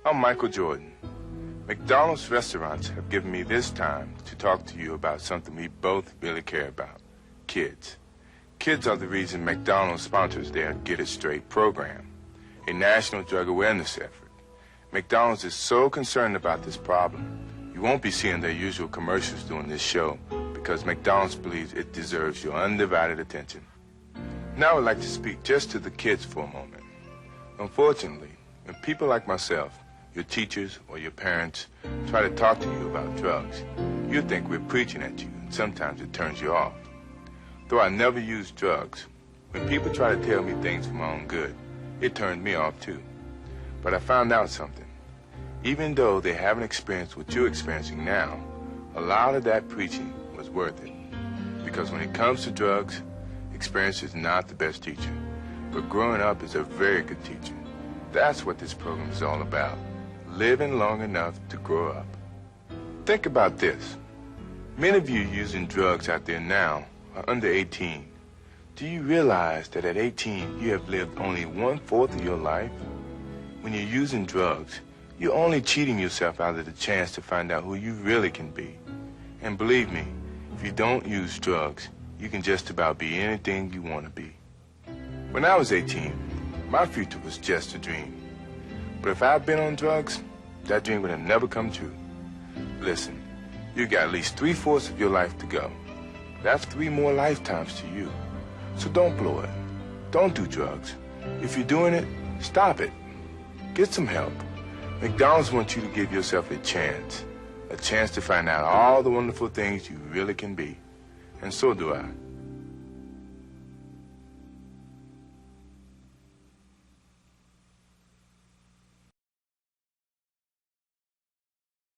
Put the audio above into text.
I'm Michael Jordan. McDonald's restaurants have given me this time to talk to you about something we both really care about, kids. Kids are the reason McDonald's sponsors their Get It Straight program, a national drug awareness effort. McDonald's is so concerned about this problem, you won't be seeing their usual commercials during this show because McDonald's believes it deserves your undivided attention. Now I'd like to speak just to the kids for a moment. Unfortunately, when people like myself, your teachers or your parents, try to talk to you about drugs, you think we're preaching at you, and sometimes it turns you off. Though I never used drugs, when people try to tell me things for my own good, it turned me off too. But I found out something. Even though they haven't experienced what you're experiencing now, a lot of that preaching was worth it. Because when it comes to drugs, experience is not the best teacher, but growing up is a very good teacher. That's what this program is all about, living long enough to grow up. Think about this. Many of you using drugs out there now are under 18. Do you realize that at 18 you have lived only 1/4 of your life? When you're using drugs, you're only cheating yourself out of the chance to find out who you really can be. And believe me, if you don't use drugs, you can just about be anything you want to be. When I was 18, my future was just a dream. But if I'd been on drugs, that dream would have never come true. Listen, you got at least 3/4 of your life to go. That's 3 more lifetimes to you. So don't blow it. Don't do drugs. If you're doing it, stop it. Get some help. McDonald's wants you to give yourself a chance to find out all the wonderful things you really can be. And so do I.